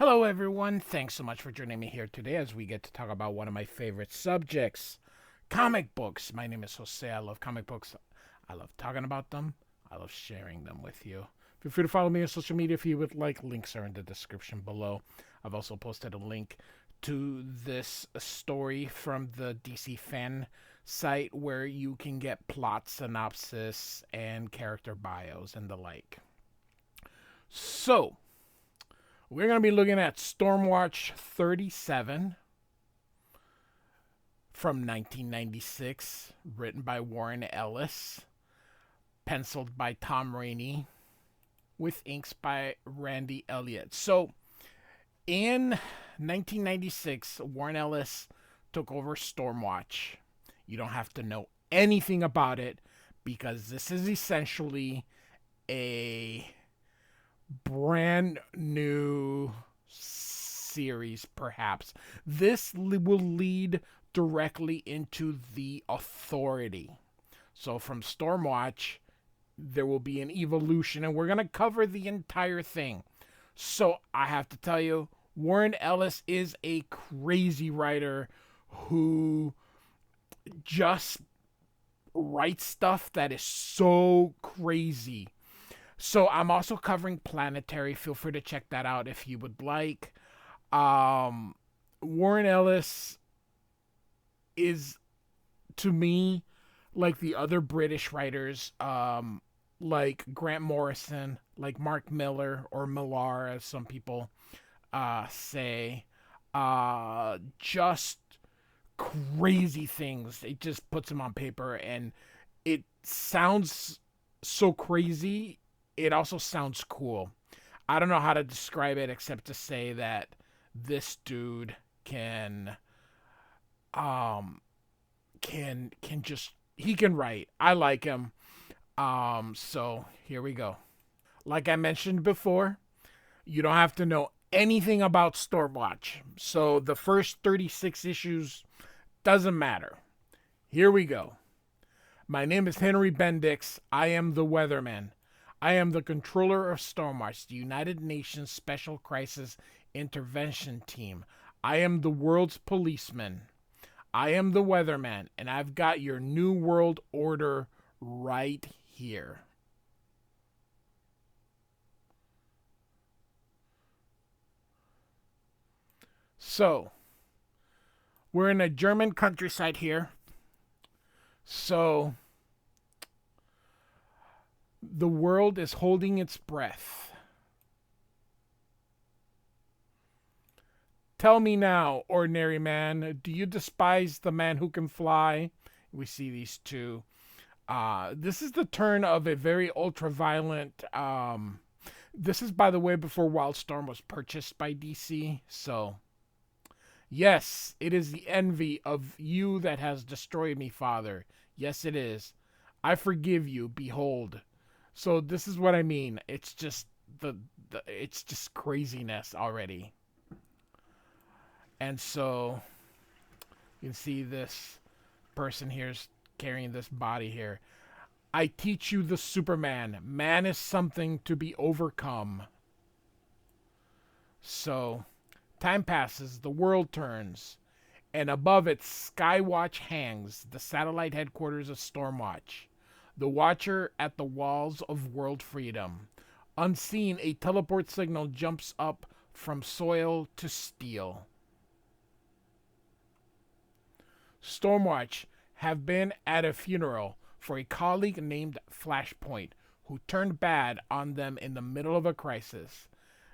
Hello, everyone. Thanks so much for joining me here today as we get to talk about one of my favorite subjects, comic books. My name is Jose. I love comic books. I love talking about them. I love sharing them with you. Feel free to follow me on social media if you would like. Links are in the description below. I've also posted a link to this story from the DC fan site where you can get plot synopsis and character bios and the like. So, we're going to be looking at Stormwatch 37 from 1996, written by Warren Ellis, penciled by Tom Raney, with inks by Randy Elliott. So, in 1996, Warren Ellis took over Stormwatch. You don't have to know anything about it because this is essentially a brand new series, perhaps. This will lead directly into the Authority. So from Stormwatch, there will be an evolution, and we're going to cover the entire thing. So I have to tell you, Warren Ellis is a crazy writer who just writes stuff that is so crazy. So I'm also covering Planetary. Feel free to check that out if you would like. Warren Ellis is, to me, like the other British writers, like Grant Morrison, like Mark Miller, or Millar, as some people say. Just crazy things. It just puts them on paper, and it sounds so crazy. It also sounds cool. I don't know how to describe it except to say that this dude um can just he can write. I like him. So here we go. Like I mentioned before, you don't have to know anything about Stormwatch. So the first 36 issues doesn't matter. Here we go. My name is Henry Bendix. I am the Weatherman. I am the controller of Stormwatch, the United Nations Special Crisis Intervention Team. I am the world's policeman. I am the Weatherman, and I've got your new world order right here. So, we're in a German countryside here. So, the world is holding its breath. Tell me now, ordinary man, do you despise the man who can fly? We see these two. This is the turn of a very ultra-violent. This is, by the way, before Wildstorm was purchased by DC. So, yes, it is the envy of you that has destroyed me, Father. Yes, it is. I forgive you. Behold. So this is what I mean. It's just it's just craziness already. And so you can see this person here's carrying this body here. I teach you the Superman. Man is something to be overcome. So time passes, the world turns, and above it Skywatch hangs, the satellite headquarters of Stormwatch. The watcher at the walls of world freedom. Unseen, a teleport signal jumps up from soil to steel. Stormwatch have been at a funeral for a colleague named Flashpoint who turned bad on them in the middle of a crisis.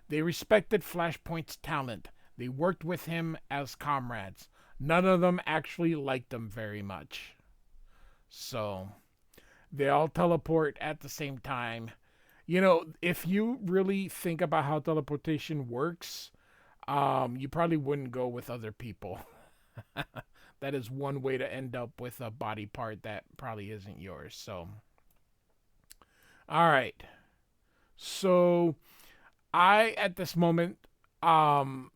They respected Flashpoint's talent. They worked with him as comrades. None of them actually liked him very much. So they all teleport at the same time. You know, if you really think about how teleportation works, you probably wouldn't go with other people. That is one way to end up with a body part that probably isn't yours. So, all right. So, at this moment, man,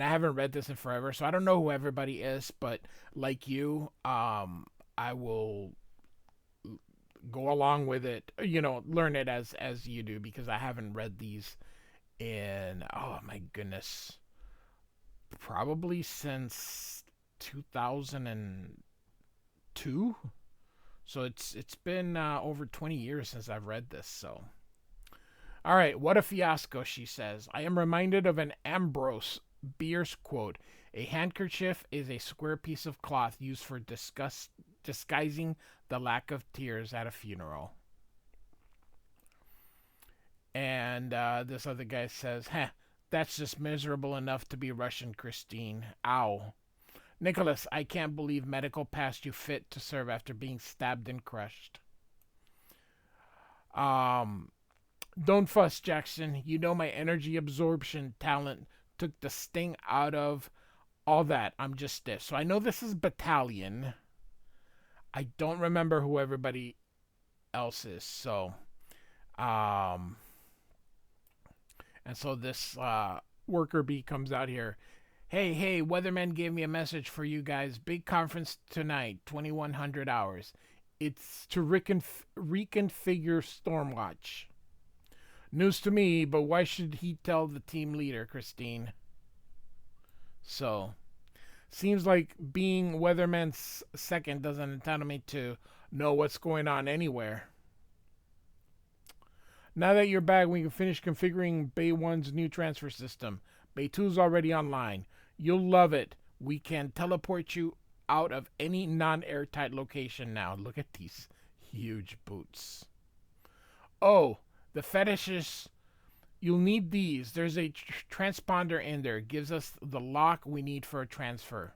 I haven't read this in forever, so I don't know who everybody is, but like you, I will go along with it, learn it as you do because I haven't read these in, oh my goodness, probably since 2002. So it's been over 20 years since I've read this. So, all right, what a fiasco, she says. I am reminded of an Ambrose Bierce quote. A handkerchief is a square piece of cloth used for disguising the lack of tears at a funeral. And this other guy says, that's just miserable enough to be Russian, Christine. Ow. Nicholas, I can't believe medical passed you fit to serve after being stabbed and crushed. Don't fuss, Jackson. You know my energy absorption talent took the sting out of all that. I'm just stiff. So I know this is Battalion. I don't remember who everybody else is. So, and so this worker bee comes out here. Hey, Weatherman gave me a message for you guys. Big conference tonight, 2100 hours. It's to reconfigure Stormwatch. News to me, but why should he tell the team leader, Christine? So, seems like being Weatherman's second doesn't entitle me to know what's going on anywhere. Now that you're back, we can finish configuring Bay 1's new transfer system. Bay 2's already online. You'll love it. We can teleport you out of any non-airtight location now. Look at these huge boots. Oh, the fetishes. You'll need these. There's a transponder in there. It gives us the lock we need for a transfer.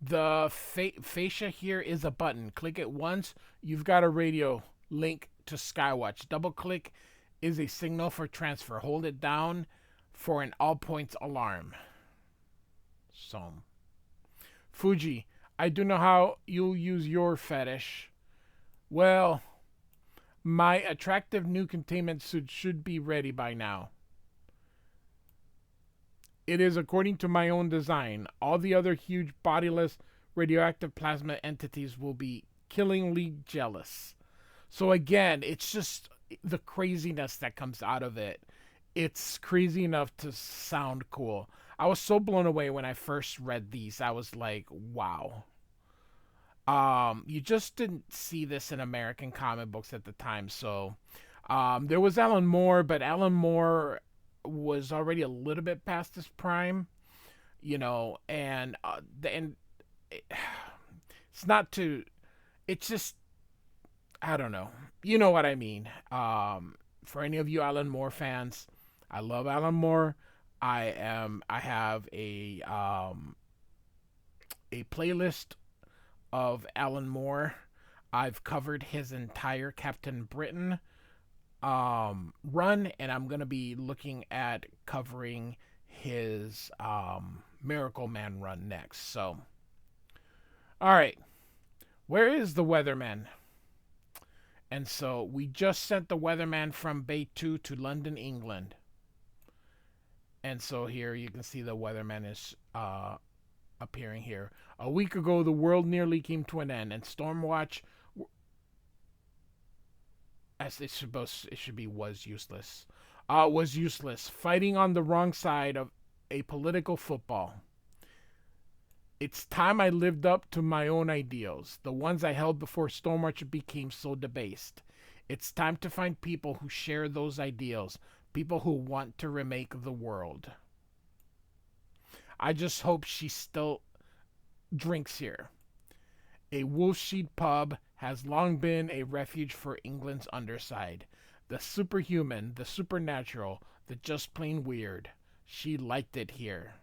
The fascia here is a button. Click it once. You've got a radio link to Skywatch. Double click is a signal for transfer. Hold it down for an all points alarm. So, Fuji, I do know how you'll use your fetish. Well, my attractive new containment suit should be ready by now. It is according to my own design. All the other huge bodiless radioactive plasma entities will be killingly jealous. So again, it's just the craziness that comes out of it. It's crazy enough to sound cool. I was so blown away when I first read these. I was like, wow. You just didn't see this in American comic books at the time. So there was Alan Moore, but Alan Moore was already a little bit past his prime, you know, and it's not to, it's just, I don't know. You know what I mean. For any of you Alan Moore fans, I love Alan Moore. I have a playlist of Alan Moore. I've covered his entire Captain Britain run, and I'm gonna be looking at covering his Miracle Man run next. So, all right, where is the Weatherman? And so we just sent the Weatherman from Bay 2 to London, England. And so here you can see the Weatherman is appearing here. A week ago, the world nearly came to an end, and Stormwatch, as it should be, was useless. Was useless, fighting on the wrong side of a political football. It's time I lived up to my own ideals, the ones I held before Stormwatch became so debased. It's time to find people who share those ideals, people who want to remake the world. I just hope she still drinks here. A Wolfsheed pub has long been a refuge for England's underside. The superhuman, the supernatural, the just plain weird. She liked it here.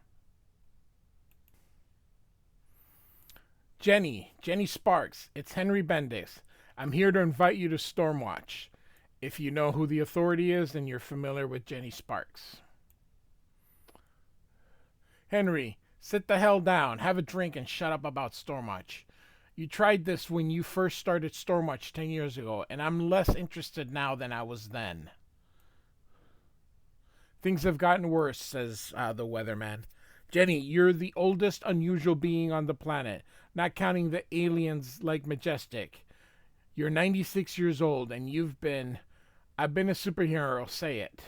Jenny Sparks, it's Henry Bendix. I'm here to invite you to Stormwatch. If you know who the authority is, then you're familiar with Jenny Sparks. Henry, sit the hell down, have a drink, and shut up about Stormwatch. You tried this when you first started Stormwatch 10 years ago, and I'm less interested now than I was then. Things have gotten worse, says the Weatherman. Jenny, you're the oldest unusual being on the planet, not counting the aliens like Majestic. You're 96 years old, and you've been I've been a superhero, say it.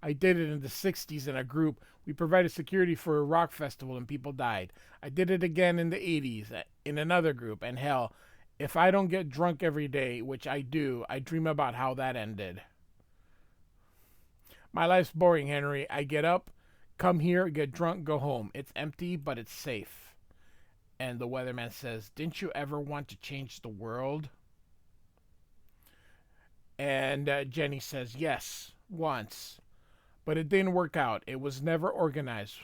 I did it in the 60s in a group. We provided security for a rock festival and people died. I did it again in the 80s in another group. And hell, if I don't get drunk every day, which I do, I dream about how that ended. My life's boring, Henry. I get up, come here, get drunk, go home. It's empty, but it's safe. And the weatherman says, didn't you ever want to change the world? And Jenny says, yes, once. But it didn't work out. It was never organized.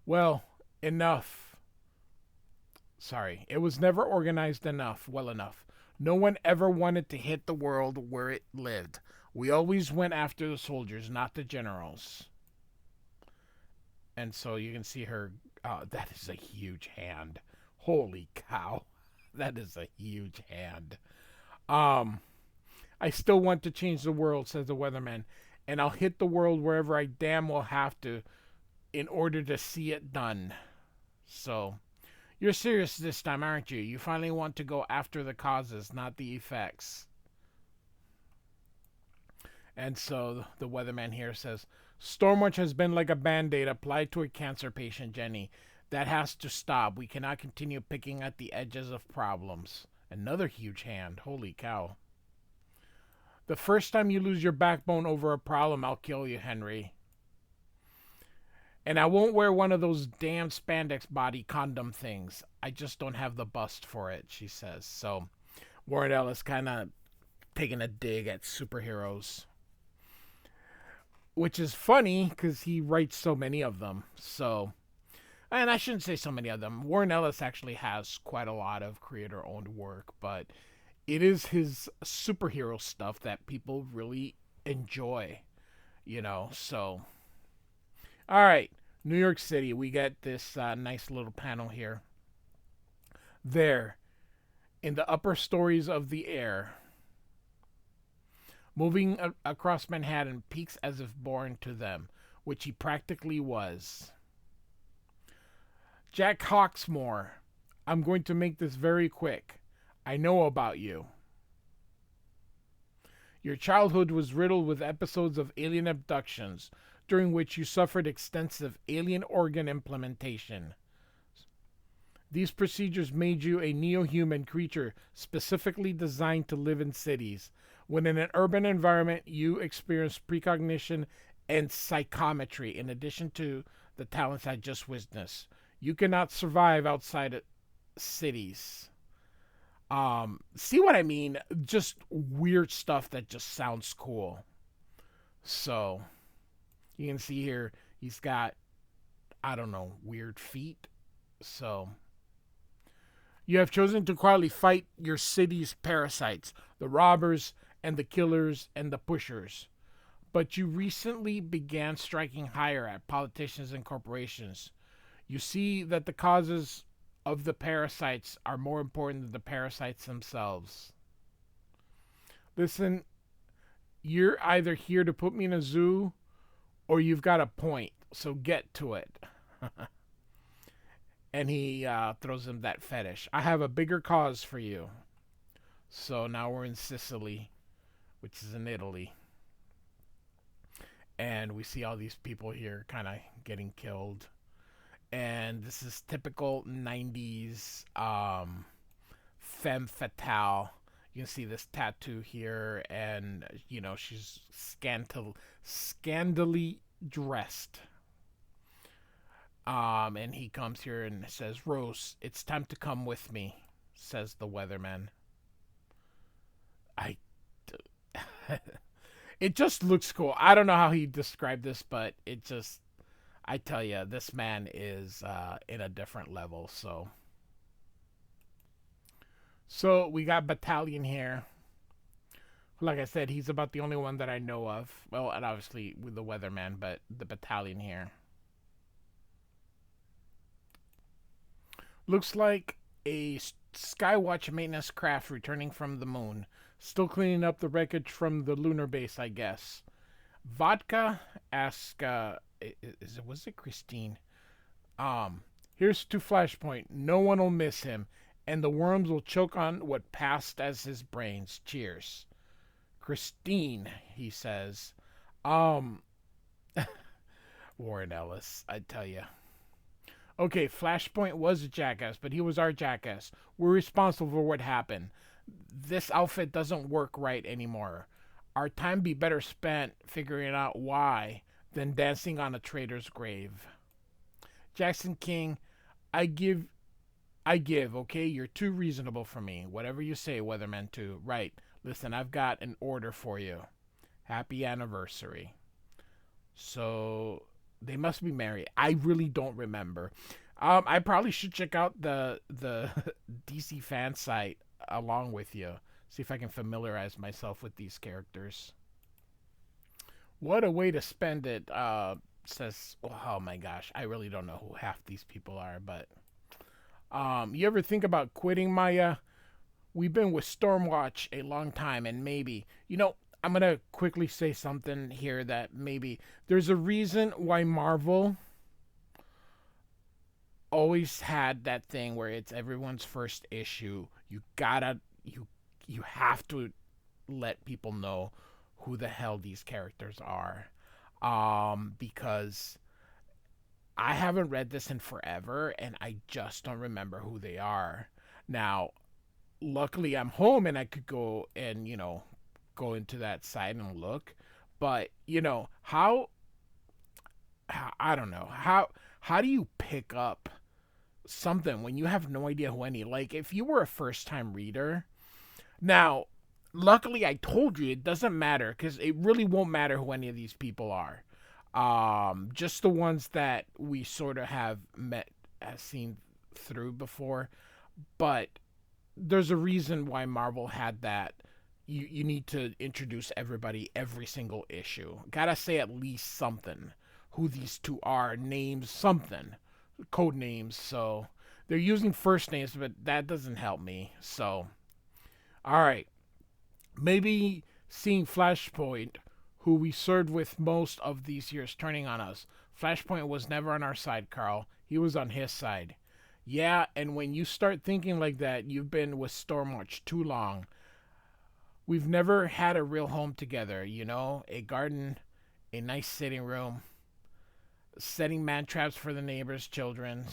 Well, enough. Sorry. It was never organized enough. Well enough. No one ever wanted to hit the world where it lived. We always went after the soldiers, not the generals. And so you can see her. That is a huge hand. Holy cow. That is a huge hand. I still want to change the world, says the weatherman. And I'll hit the world wherever I damn well have to in order to see it done. So, you're serious this time, aren't you? You finally want to go after the causes, not the effects. And so the weatherman here says, Stormwatch has been like a band-aid applied to a cancer patient, Jenny. That has to stop. We cannot continue picking at the edges of problems. Another huge hand. Holy cow. The first time you lose your backbone over a problem, I'll kill you, Henry. And I won't wear one of those damn spandex body condom things. I just don't have the bust for it, she says. So Warren Ellis kind of taking a dig at superheroes. Which is funny because he writes so many of them. So, and I shouldn't say so many of them. Warren Ellis actually has quite a lot of creator-owned work, but it is his superhero stuff that people really enjoy, so. All right, New York City, we get this nice little panel here. There, in the upper stories of the air, moving across Manhattan, peaks as if born to them, which he practically was. Jack Hawksmoor, I'm going to make this very quick. I know about you. Your childhood was riddled with episodes of alien abductions, during which you suffered extensive alien organ implantation. These procedures made you a neo-human creature specifically designed to live in cities. When in an urban environment, you experience precognition and psychometry in addition to the talents I just witnessed. You cannot survive outside of cities. See what I mean? Just weird stuff that just sounds cool. So, you can see here, he's got, weird feet. So, you have chosen to quietly fight your city's parasites, the robbers and the killers and the pushers. But you recently began striking higher at politicians and corporations. You see that the causes of the parasites are more important than the parasites themselves. Listen, you're either here to put me in a zoo or you've got a point, so get to it. And he throws him that fetish. I have a bigger cause for you. So now we're in Sicily, which is in Italy. And we see all these people here kind of getting killed. And this is typical 90s femme fatale. You can see this tattoo here, and she's scandally dressed. And he comes here and says, Rose, it's time to come with me, says the weatherman. It just looks cool. I don't know how he described this, but I tell you, this man is in a different level. So we got Battalion here. Like I said, he's about the only one that I know of. Well, and obviously with the weatherman, but the Battalion here. Looks like a Skywatch maintenance craft returning from the moon. Still cleaning up the wreckage from the lunar base, I guess. Vodka asks, was it Christine? Here's to Flashpoint. No one will miss him, and the worms will choke on what passed as his brains. Cheers. Christine, he says. Um, Warren Ellis, I tell you. Okay, Flashpoint was a jackass, but he was our jackass. We're responsible for what happened. This outfit doesn't work right anymore. Our time be better spent figuring out why than dancing on a traitor's grave. Jackson King, I give okay? You're too reasonable for me. Whatever you say, Weatherman 2. Right. Listen, I've got an order for you. Happy anniversary. So they must be married. I really don't remember. I probably should check out the DC fan site along with you. See if I can familiarize myself with these characters. What a way to spend it. Says, oh my gosh, I really don't know who half these people are, but you ever think about quitting, Maya? We've been with Stormwatch a long time, and maybe, I'm gonna quickly say something here that maybe there's a reason why Marvel always had that thing where it's everyone's first issue. You have to let people know who the hell these characters are. Because I haven't read this in forever and I just don't remember who they are. Now, luckily I'm home and I could go and, go into that site and look. But, how I don't know. How do you pick up something when you have no idea who any, like, if you were a first time reader? Now, luckily I told you it doesn't matter because it really won't matter who any of these people are. Just the ones that we sort of have seen through before. But there's a reason why Marvel had that. You need to introduce everybody every single issue. Gotta say at least something. Who these two are, names, something. Code names. So they're using first names, but that doesn't help me. So, alright. Maybe seeing Flashpoint, who we served with most of these years, turning on us. Flashpoint was never on our side, Carl. He was on his side. Yeah, and when you start thinking like that, you've been with Stormwatch too long. We've never had a real home together, a garden, a nice sitting room, setting man traps for the neighbors' children.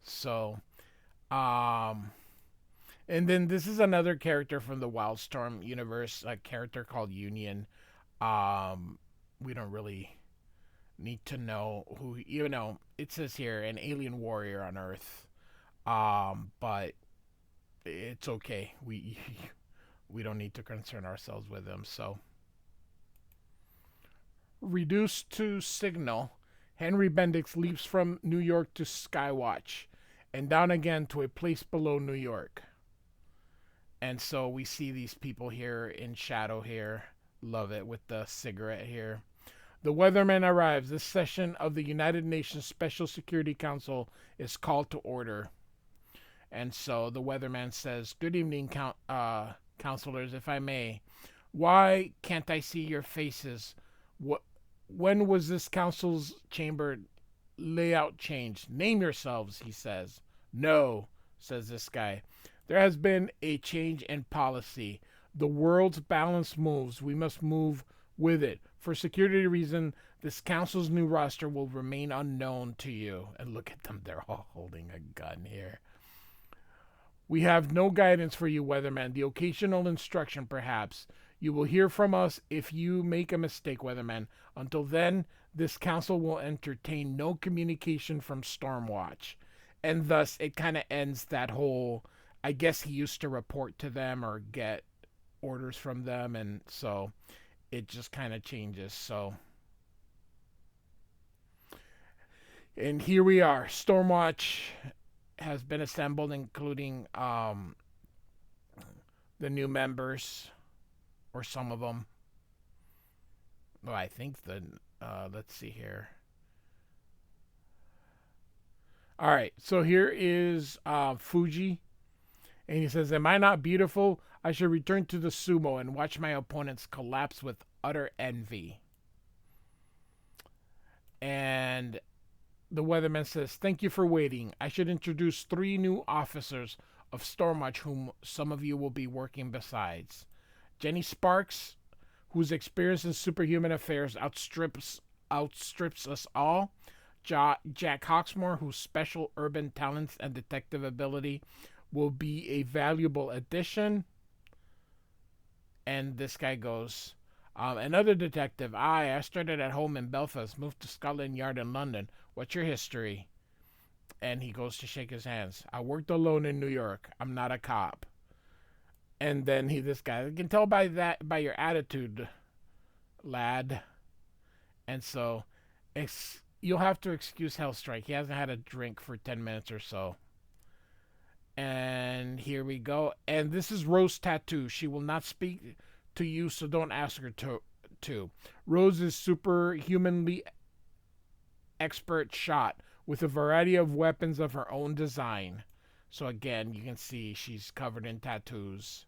So, and then this is another character from the Wildstorm universe, a character called Union. We don't really need to know who, it says here, an alien warrior on Earth. But it's okay. We don't need to concern ourselves with him, so. Reduced to Signal, Henry Bendix leaps from New York to Skywatch, and down again to a place below New York. And so we see these people here in shadow here. Love it with the cigarette here. The Weatherman arrives. This session of the United Nations Special Security Council is called to order. And so the Weatherman says, "Good evening, counselors, if I may. Why can't I see your faces? When was this council's chamber layout changed? Name yourselves," he says. "No," says this guy. "There has been a change in policy. The world's balance moves. We must move with it. For security reasons, this council's new roster will remain unknown to you." And look at them. They're all holding a gun here. "We have no guidance for you, Weatherman. The occasional instruction, perhaps. You will hear from us if you make a mistake, Weatherman. Until then, this council will entertain no communication from Stormwatch." And thus, it kind of ends that whole, I guess he used to report to them or get orders from them, and so it just kind of changes. So, and here we are. Stormwatch has been assembled, including the new members, or some of them. Well, I think let's see here. All right, so here is Fuji, and he says, "Am I not beautiful? I should return to the sumo and watch my opponents collapse with utter envy." And the Weatherman says, "Thank you for waiting. I should introduce 3 new officers of Stormwatch whom some of you will be working besides. Jenny Sparks, whose experience in superhuman affairs outstrips us all. Jack Hawksmoor, whose special urban talents and detective ability will be a valuable addition. And this guy goes, another detective. I started at home in Belfast, moved to Scotland Yard in London. What's your history? And he goes to shake his hands. I worked alone in New York. I'm not a cop. And then this guy, you can tell by your attitude, lad. And so, you'll have to excuse Hellstrike. He hasn't had a drink for 10 minutes or so. And here we go. And this is Rose Tattoo. She will not speak to you, so don't ask her to. Rose is superhumanly expert shot with a variety of weapons of her own design. So again, you can see she's covered in tattoos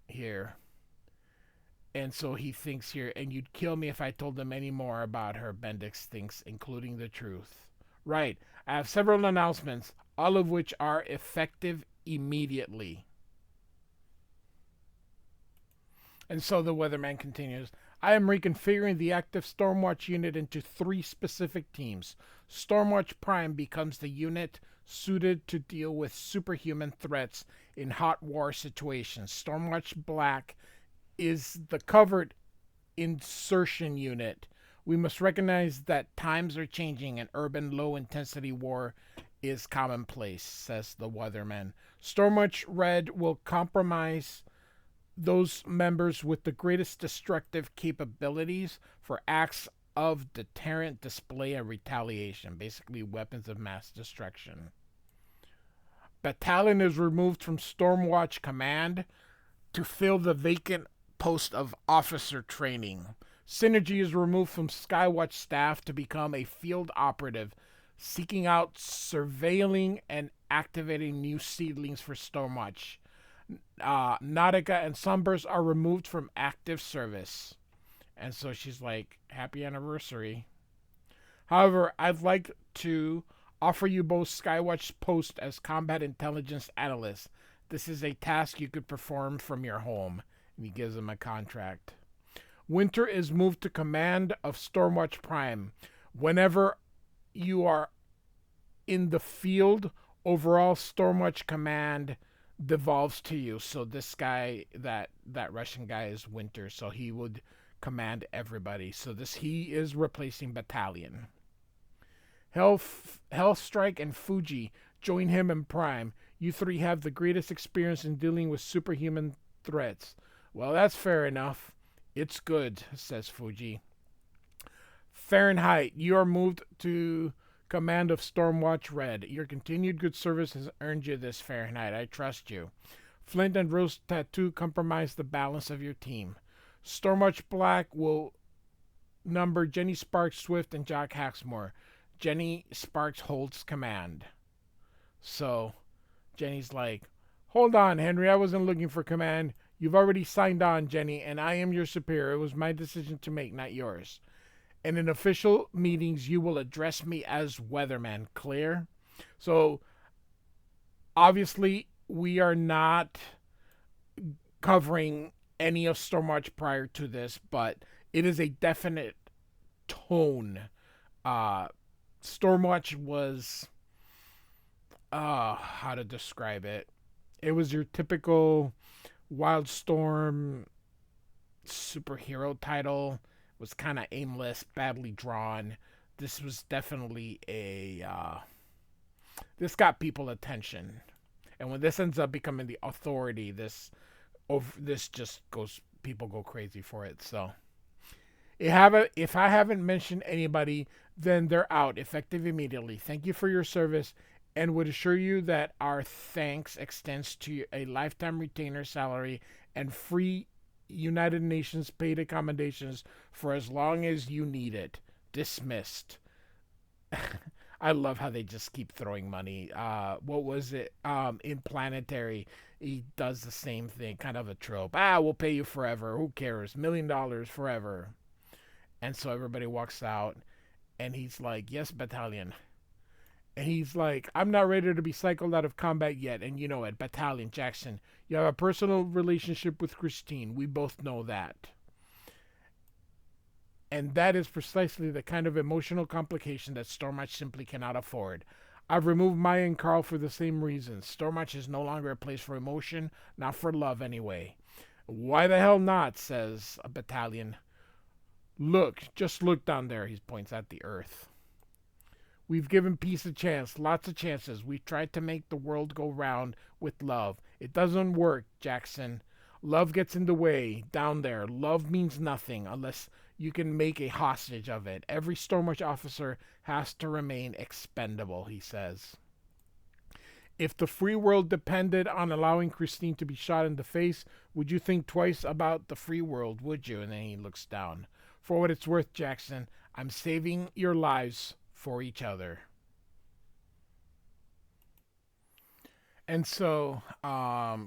here. And so he thinks here, and you'd kill me if I told him any more about her, Bendix thinks, including the truth. Right. I have several announcements, all of which are effective immediately. And so the weatherman continues. I am reconfiguring the active Stormwatch unit into 3 specific teams. Stormwatch Prime becomes the unit suited to deal with superhuman threats in hot war situations. Stormwatch Black is the covered insertion unit. We must recognize that times are changing and urban low-intensity war is commonplace, says the weatherman. Stormwatch Red will compromise those members with the greatest destructive capabilities for acts of deterrent display and retaliation, basically weapons of mass destruction. Battalion is removed from Stormwatch Command to fill the vacant post of officer training. Synergy is removed from Skywatch staff to become a field operative, seeking out, surveilling, and activating new seedlings for Stormwatch. Nautica and Sunburst are removed from active service. And so she's like, happy anniversary. However, I'd like to offer you both Skywatch post as combat intelligence analysts. This is a task you could perform from your home. And he gives him a contract. Winter is moved to command of Stormwatch Prime. Whenever you are in the field, overall Stormwatch command devolves to you. So this guy, that Russian guy, is Winter, so he would command everybody. So he is replacing Battalion. Hellstrike and Fuji join him in Prime. You 3 have the greatest experience in dealing with superhuman threats. Well, that's fair enough. It's good, says Fuji. Fahrenheit, you are moved to command of Stormwatch Red. Your continued good service has earned you this, Fahrenheit. I trust you. Flint and Rose Tattoo compromise the balance of your team. Stormwatch Black will number Jenny Sparks, Swift, and Jack Hawksmoor. Jenny Sparks holds command. So Jenny's like, hold on, Henry. I wasn't looking for command. You've already signed on, Jenny, and I am your superior. It was my decision to make, not yours. And in official meetings, you will address me as weatherman. Clear? So, obviously, we are not covering any of Stormwatch prior to this, but it is a definite tone. Stormwatch was, how to describe it? It was your typical Wildstorm superhero title. Was kind of aimless, badly drawn. This was definitely this got people attention. And when this ends up becoming the authority, this just goes, people go crazy for it. So if I haven't mentioned anybody, then they're out, effective immediately. Thank you for your service, and would assure you that our thanks extends to a lifetime retainer salary and free United Nations paid accommodations for as long as you need it. Dismissed. I love how they just keep throwing money. What was it? In Planetary, he does the same thing, kind of a trope. We'll pay you forever. Who cares? $1 million forever. And so everybody walks out, and he's like, yes, Battalion. And he's like, I'm not ready to be cycled out of combat yet. And you know it, Battalion, Jackson. You have a personal relationship with Christine. We both know that. And that is precisely the kind of emotional complication that Stormwatch simply cannot afford. I've removed Maya and Carl for the same reasons. Stormwatch is no longer a place for emotion, not for love anyway. Why the hell not, says a Battalion. Look, just look down there, he points at the earth. We've given peace a chance, lots of chances. We've tried to make the world go round with love. It doesn't work, Jackson. Love gets in the way, down there. Love means nothing unless you can make a hostage of it. Every Stormwatch officer has to remain expendable, he says. If the free world depended on allowing Christine to be shot in the face, would you think twice about the free world, would you? And then he looks down. For what it's worth, Jackson, I'm saving your lives for each other. And so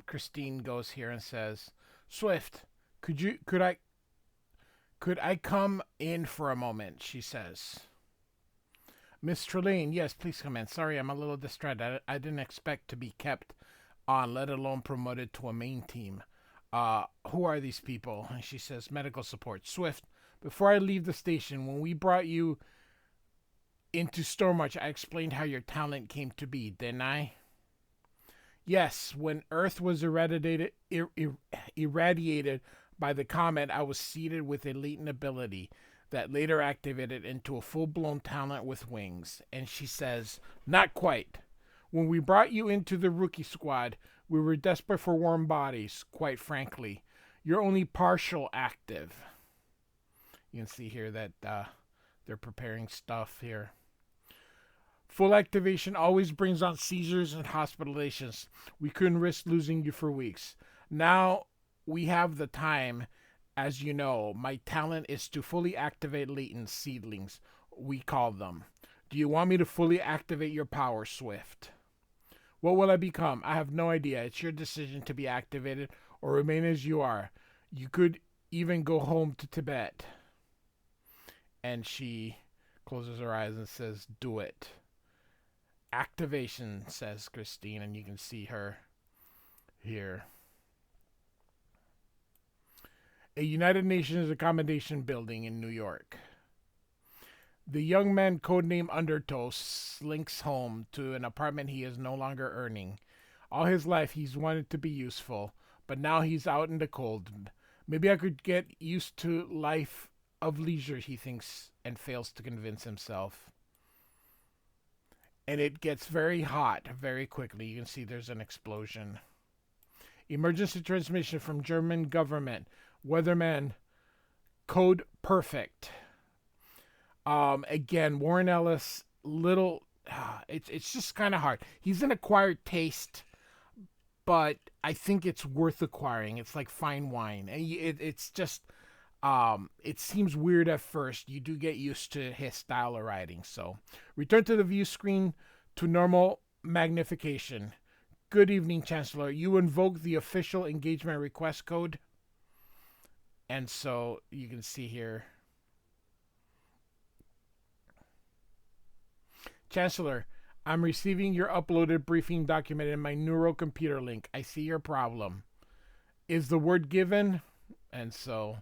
Christine goes here and says, Swift, could I come in for a moment, she says. Miss Trelane, yes, please come in. Sorry, I'm a little distracted. I didn't expect to be kept on, let alone promoted to a main team. Who are these people? And she says, medical support. Swift, before I leave the station, when we brought you into Stormwatch, I explained how your talent came to be, didn't I? Yes, when Earth was irradiated by the comet, I was seeded with a latent ability that later activated into a full-blown talent with wings. And she says, not quite. When we brought you into the rookie squad, we were desperate for warm bodies, quite frankly. You're only partial active. You can see here that they're preparing stuff here. Full activation always brings on seizures and hospitalizations. We couldn't risk losing you for weeks. Now we have the time. As you know, my talent is to fully activate latent seedlings, we call them. Do you want me to fully activate your power, Swift? What will I become? I have no idea. It's your decision to be activated or remain as you are. You could even go home to Tibet. And she closes her eyes and says, do it. Activation, says Christine, and you can see her here. A United Nations accommodation building in New York. The young man, codenamed Undertow, slinks home to an apartment he is no longer earning. All his life he's wanted to be useful, but now he's out in the cold. Maybe I could get used to life of leisure, he thinks, and fails to convince himself. And it gets very hot very quickly. You can see there's an explosion. Emergency transmission from German government. Weatherman, code perfect. Again, Warren Ellis, it's just kind of hard. He's an acquired taste, but I think it's worth acquiring. It's like fine wine. It's just, it seems weird at first. You do get used to his style of writing. So, return to the view screen to normal magnification. Good evening, Chancellor. You invoke the official engagement request code. And so you can see here. Chancellor, I'm receiving your uploaded briefing document in my neurocomputer link. I see your problem. Is the word given? And so,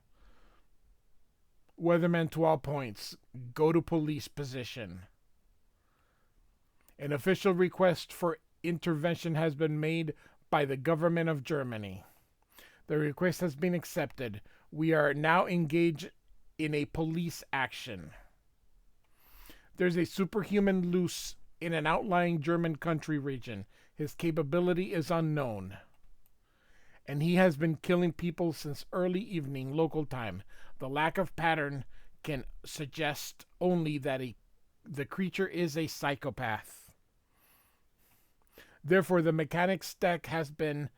Weatherman to all points. Go to police position. An official request for intervention has been made by the government of Germany. The request has been accepted. We are now engaged in a police action. There's a superhuman loose in an outlying German country region. His capability is unknown. And he has been killing people since early evening local time. The lack of pattern can suggest only that the creature is a psychopath. Therefore, the mechanics deck has been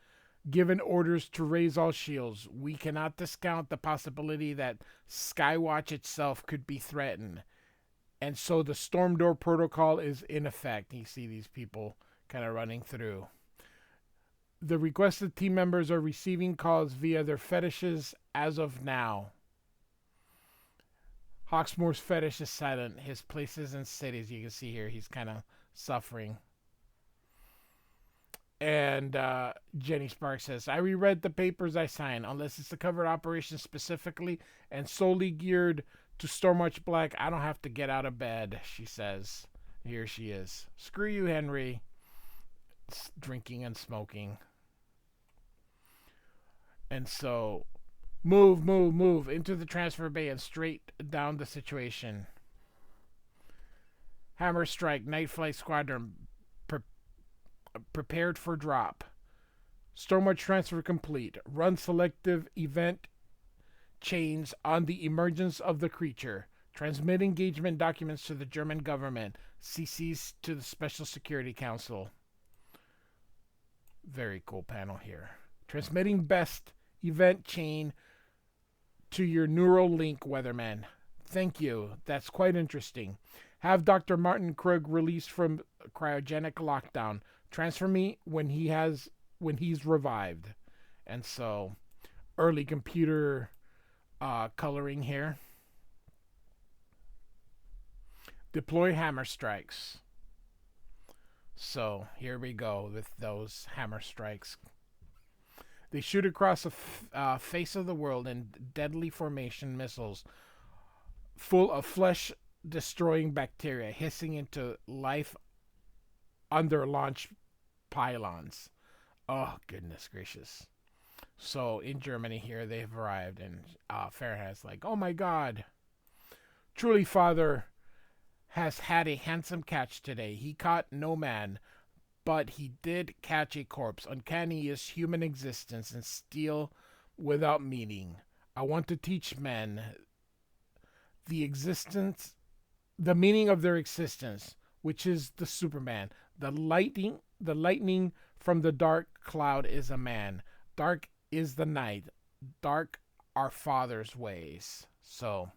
given orders to raise all shields. We cannot discount the possibility that Skywatch itself could be threatened. And so the storm door protocol is in effect. You see these people kind of running through. The requested team members are receiving calls via their fetishes as of now. Hawksmoor's fetish is silent. His places and cities, you can see here, he's kind of suffering. And Jenny Sparks says, I reread the papers I signed. Unless it's a covered operation specifically and solely geared to Stormwatch Black, I don't have to get out of bed, she says. Here she is. Screw you, Henry. Drinking and smoking. And so, move into the transfer bay and straight down the situation. Hammer strike, night flight squadron prepared for drop. Stormwatch transfer complete. Run selective event chains on the emergence of the creature. Transmit engagement documents to the German government. CCs to the Special Security Council. Very cool panel here. Transmitting best event chain to your neural link, Weatherman. Thank you. That's quite interesting. Have Dr. Martin Krug released from cryogenic lockdown. Transfer me when he's revived. And so, early computer coloring here. Deploy hammer strikes. So, here we go with those hammer strikes. They shoot across the face of the world in deadly formation missiles full of flesh-destroying bacteria hissing into life under launch pylons. Oh, goodness gracious. So, in Germany here, they've arrived, and Fahrenheit's like, oh my god. Truly, Father has had a handsome catch today. He caught no man, but he did catch a corpse. Uncanny is human existence and steel without meaning. I want to teach men the meaning of their existence, which is the Superman. The lightning from the dark cloud is a man. Dark is the night. Dark are Father's ways. So,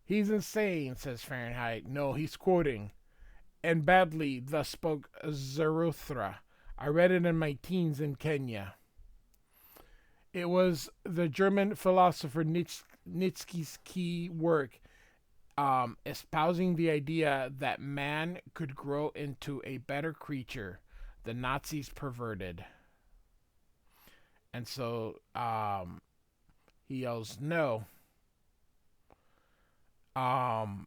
he's insane, says Fahrenheit. No, he's quoting. And badly, thus spoke Zarathustra. I read it in my teens in Kenya. It was the German philosopher Nietzsche's key work, espousing the idea that man could grow into a better creature. The Nazis perverted. And so he yells, no. And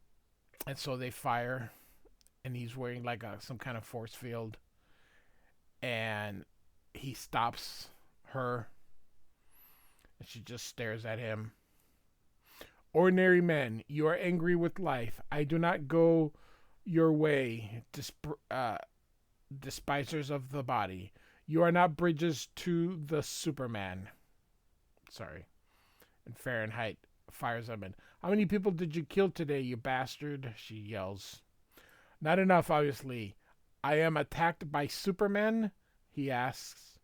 so they fire, and he's wearing like some kind of force field, and he stops her, and she just stares at him. Ordinary men, you are angry with life. I do not go your way, despisers of the body. You are not bridges to the Superman. Sorry. And Fahrenheit fires him in. How many people did you kill today, you bastard? She yells. Not enough, obviously. I am attacked by Superman? He asks.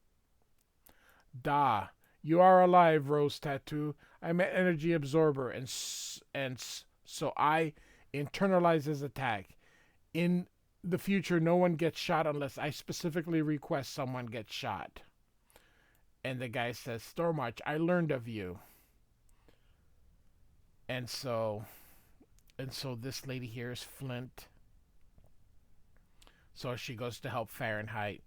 Da. You are alive, Rose Tattoo. I'm an energy absorber, and so I internalize his attack. In the future, no one gets shot unless I specifically request someone gets shot. And the guy says, Stormwatch, I learned of you. And so this lady here is Flint. So she goes to help Fahrenheit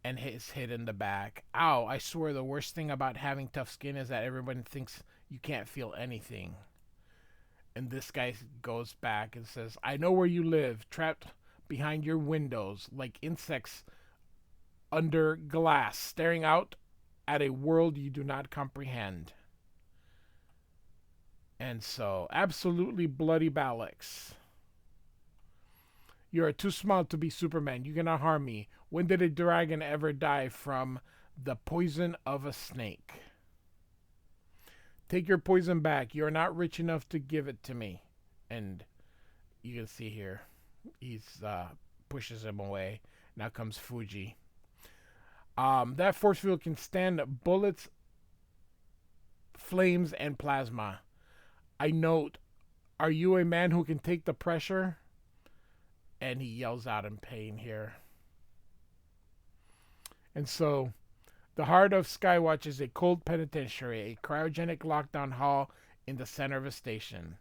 and is hit in the back. Ow, I swear the worst thing about having tough skin is that everyone thinks you can't feel anything. And this guy goes back and says, I know where you live, trapped behind your windows like insects under glass, staring out at a world you do not comprehend. And so, absolutely bloody Balex. You are too small to be Superman. You cannot harm me. When did a dragon ever die from the poison of a snake? Take your poison back. You are not rich enough to give it to me. And you can see here, he's pushes him away. Now comes Fuji. That force field can stand bullets, flames, and plasma. I note, are you a man who can take the pressure? And he yells out in pain here. And so, the heart of Skywatch is a cold penitentiary, a cryogenic lockdown hall in the center of a station.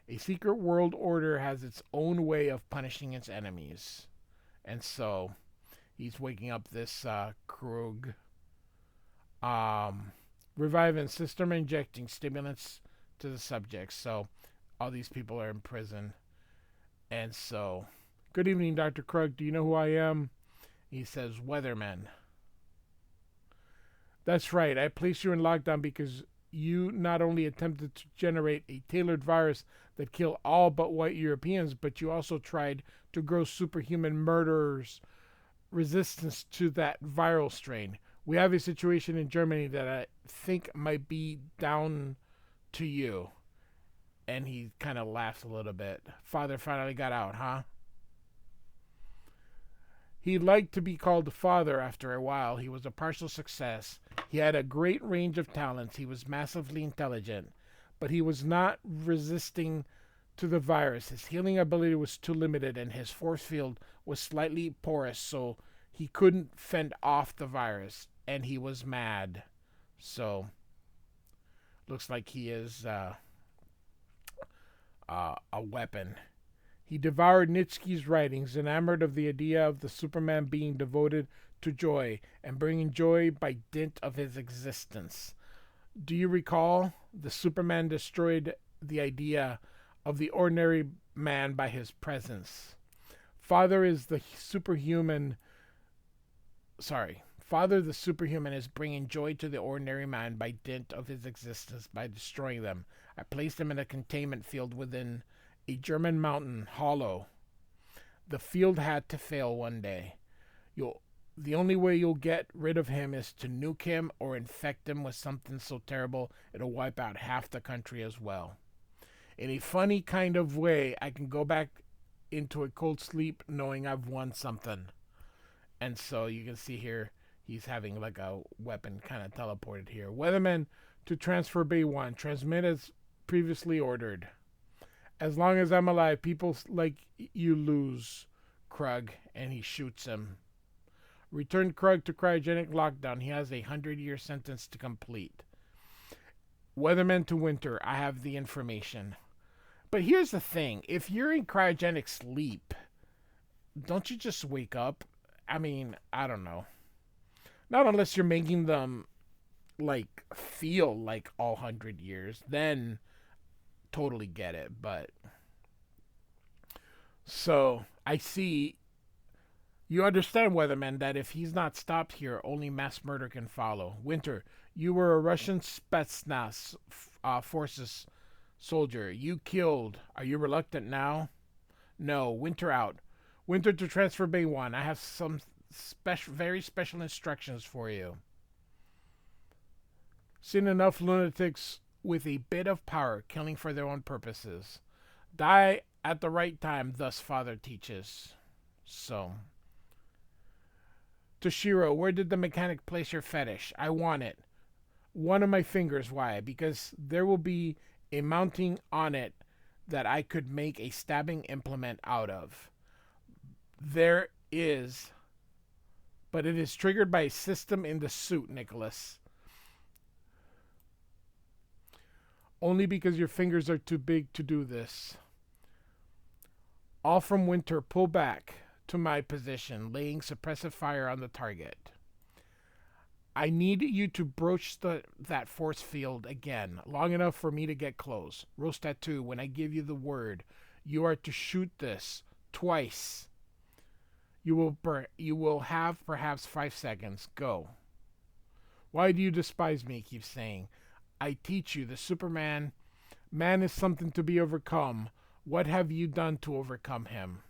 A secret world order has its own way of punishing its enemies. And so he's waking up this Krug, um, reviving system injecting stimulants to the subjects. So all these people are in prison. And so, good evening, Dr. Krug. Do you know who I am? He says, Weatherman. That's right. I placed you in lockdown because you not only attempted to generate a tailored virus that killed all but white Europeans, but you also tried to grow superhuman murderers' resistance to that viral strain. We have a situation in Germany that I think might be down to you. And he kind of laughs a little bit. Father finally got out, huh? He liked to be called the father after a while. He was a partial success. He had a great range of talents. He was massively intelligent. But he was not resisting to the virus. His healing ability was too limited, and his force field was slightly porous, so he couldn't fend off the virus. And he was mad. So, looks like he is a weapon. He devoured Nietzsche's writings, enamored of the idea of the Superman being devoted to joy and bringing joy by dint of his existence. Do you recall? The Superman destroyed the idea of the ordinary man by his presence. Father the superhuman is bringing joy to the ordinary man by dint of his existence by destroying them. I placed him in a containment field within a German mountain hollow. The field had to fail one day. The only way you'll get rid of him is to nuke him or infect him with something so terrible it'll wipe out half the country as well. In a funny kind of way, I can go back into a cold sleep knowing I've won something. And so you can see here, he's having like a weapon kind of teleported here. Weatherman to transfer Bay 1. Transmit as previously ordered. As long as I'm alive, people like you lose, Krug, and he shoots him. Return Krug to cryogenic lockdown. He has a 100-year sentence to complete. Weatherman to Winter. I have the information. But here's the thing. If you're in cryogenic sleep, don't you just wake up? I mean, I don't know. Not unless you're making them, like, feel like all 100 years. Then totally get it. But so I see you understand, Weatherman, that if he's not stopped here, only mass murder can follow. Winter, you were a Russian Spetsnaz forces soldier. You killed. Are you reluctant now? No. Winter out. Winter to transfer Bay 1. I have some very special instructions for you. Seen enough lunatics with a bit of power, killing for their own purposes. Die at the right time, thus Father teaches. So. Toshiro, where did the mechanic place your fetish? I want it. One of my fingers. Why? Because there will be a mounting on it that I could make a stabbing implement out of. There is, but it is triggered by a system in the suit, Nicholas. Only because your fingers are too big to do this. All from Winter, pull back to my position, laying suppressive fire on the target. I need you to broach that force field again, long enough for me to get close. Rose Tattoo, when I give you the word, you are to shoot this twice. You will have perhaps 5 seconds. Go. Why do you despise me? Keep saying. I teach you, the Superman. Man is something to be overcome. What have you done to overcome him?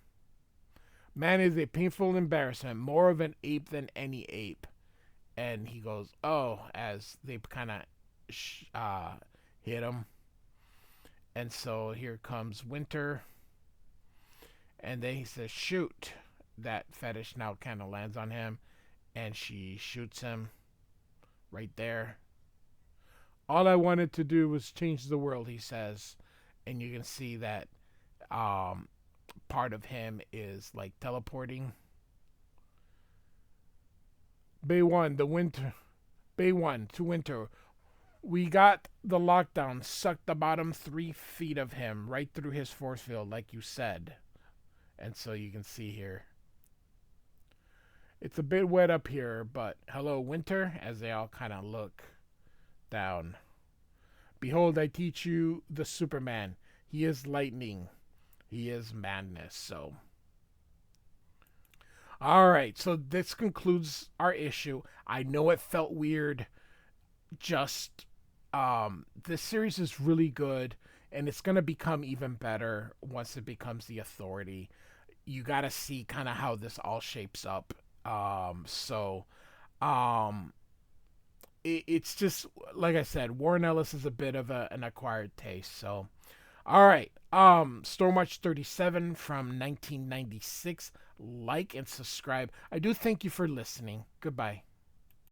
Man is a painful embarrassment, more of an ape than any ape. And he goes, oh, as they kind of hit him. And so here comes Winter. And then he says, shoot. That fetish now kind of lands on him. And she shoots him right there. All I wanted to do was change the world, he says. And you can see that part of him is like teleporting. Bay 1 to Winter. We got the lockdown, sucked the bottom 3 feet of him right through his force field, like you said. And so you can see here. It's a bit wet up here, but hello, winter, as they all kind of look down. Behold, I teach you the Superman. He is lightning. He is madness. So, all right. So this concludes our issue. I know it felt weird. Just this series is really good, and it's gonna become even better once it becomes the Authority. You gotta see kind of how this all shapes up. So, um, it's just like I said, Warren Ellis is a bit of an acquired taste. So, all right. Stormwatch 37 from 1996. Like and subscribe. I do thank you for listening. Goodbye.